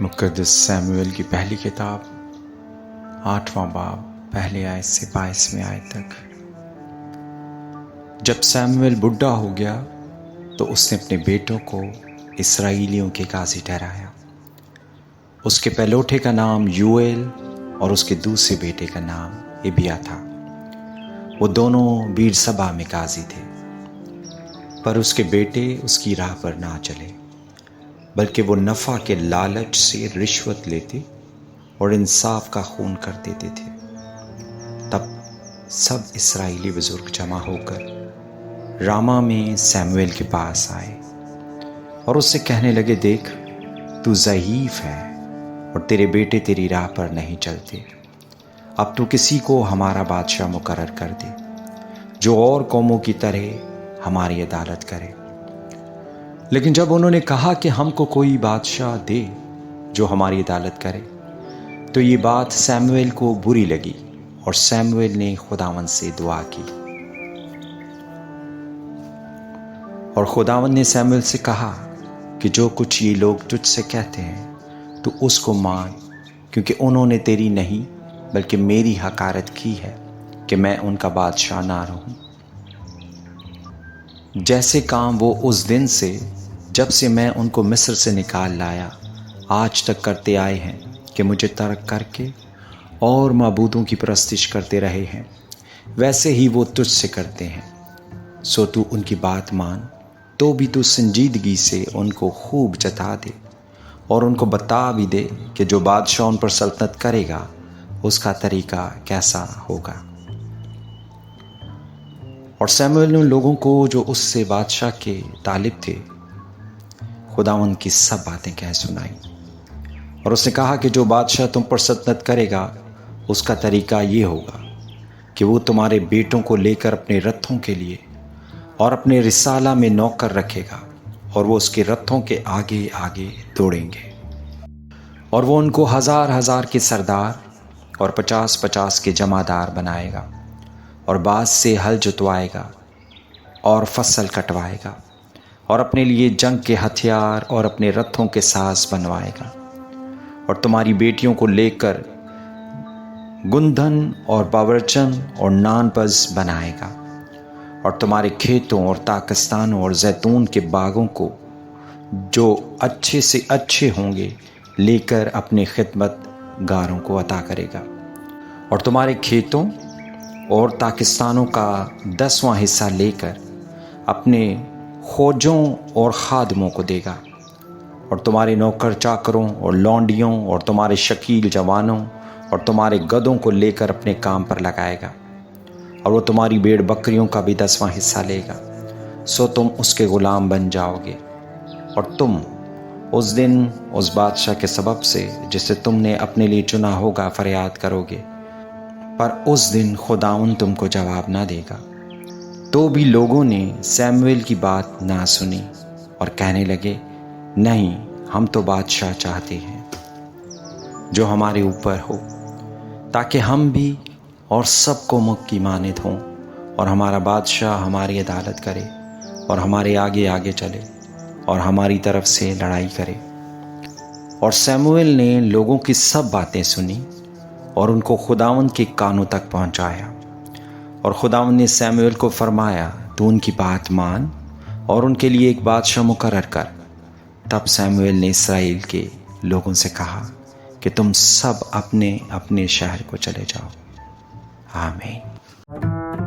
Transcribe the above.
مقدس سیموئیل کی پہلی کتاب 8واں باب پہلی آیت سے 22ویں آیت تک۔ جب سیموئیل بڈھا ہو گیا تو اس نے اپنے بیٹوں کو اسرائیلیوں کے قاضی ٹھہرایا۔ اس کے پہلوٹے کا نام یوئیل اور اس کے دوسرے بیٹے کا نام ابیا تھا۔ وہ دونوں بیرسبا میں قاضی تھے، پر اس کے بیٹے اس کی راہ پر نہ چلے، بلکہ وہ نفع کے لالچ سے رشوت لیتے اور انصاف کا خون کر دیتے تھے۔ تب سب اسرائیلی بزرگ جمع ہو کر راما میں سیموئیل کے پاس آئے اور اس سے کہنے لگے، دیکھ، تو ضعیف ہے اور تیرے بیٹے تیری راہ پر نہیں چلتے۔ اب تو کسی کو ہمارا بادشاہ مقرر کر دے جو اور قوموں کی طرح ہماری عدالت کرے۔ لیکن جب انہوں نے کہا کہ ہم کو کوئی بادشاہ دے جو ہماری عدالت کرے، تو یہ بات سیموئیل کو بری لگی اور سیموئیل نے خداوند سے دعا کی۔ اور خداوند نے سیموئیل سے کہا کہ جو کچھ یہ لوگ تجھ سے کہتے ہیں تو اس کو مان، کیونکہ انہوں نے تیری نہیں بلکہ میری حقارت کی ہے کہ میں ان کا بادشاہ نہ رہوں۔ جیسے کام وہ اس دن سے جب سے میں ان کو مصر سے نکال لایا آج تک کرتے آئے ہیں کہ مجھے ترک کر کے اور معبودوں کی پرستش کرتے رہے ہیں، ویسے ہی وہ تجھ سے کرتے ہیں۔ سو تو ان کی بات مان، تو بھی تو سنجیدگی سے ان کو خوب جتا دے اور ان کو بتا بھی دے کہ جو بادشاہ ان پر سلطنت کرے گا اس کا طریقہ کیسا ہوگا۔ اور سیموئیل نے لوگوں کو جو اس سے بادشاہ کے طالب تھے خداوند کی سب باتیں کہہ سنائی، اور اس نے کہا کہ جو بادشاہ تم پر سلطنت کرے گا اس کا طریقہ یہ ہوگا کہ وہ تمہارے بیٹوں کو لے کر اپنے رتھوں کے لیے اور اپنے رسالہ میں نوکر رکھے گا، اور وہ اس کے رتھوں کے آگے آگے دوڑیں گے، اور وہ ان کو 1000 کے سردار اور 50 کے جمعدار بنائے گا، اور باز سے ہل جتوائے گا اور فصل کٹوائے گا، اور اپنے لیے جنگ کے ہتھیار اور اپنے رتھوں کے ساز بنوائے گا، اور تمہاری بیٹیوں کو لے کر گندھن اور باورچن اور نانپز بنائے گا، اور تمہارے کھیتوں اور تاکستانوں اور زیتون کے باغوں کو جو اچھے سے اچھے ہوں گے لے کر اپنے خدمت گاروں کو عطا کرے گا، اور تمہارے کھیتوں اور تاکستانوں کا 10واں حصہ لے کر اپنے خوجوں اور خادموں کو دے گا، اور تمہارے نوکر چاکروں اور لونڈیوں اور تمہارے شکیل جوانوں اور تمہارے گدوں کو لے کر اپنے کام پر لگائے گا، اور وہ تمہاری بھیڑ بکریوں کا بھی 10واں حصہ لے گا۔ سو تم اس کے غلام بن جاؤ گے، اور تم اس دن اس بادشاہ کے سبب سے جسے تم نے اپنے لیے چنا ہوگا فریاد کرو گے، پر اس دن خداوند تم کو جواب نہ دے گا۔ تو بھی لوگوں نے سیموئیل کی بات نہ سنی اور کہنے لگے، نہیں، ہم تو بادشاہ چاہتے ہیں جو ہمارے اوپر ہو، تاکہ ہم بھی اور سب قوموں کی مانند ہوں، اور ہمارا بادشاہ ہماری عدالت کرے اور ہمارے آگے آگے چلے اور ہماری طرف سے لڑائی کرے۔ اور سیموئیل نے لوگوں کی سب باتیں سنی اور ان کو خداوند کے کانوں تک پہنچایا، اور خداوند نے سیموئیل کو فرمایا، تو ان کی بات مان اور ان کے لیے ایک بادشاہ مقرر کر۔ تب سیموئیل نے اسرائیل کے لوگوں سے کہا کہ تم سب اپنے اپنے شہر کو چلے جاؤ۔ آمین۔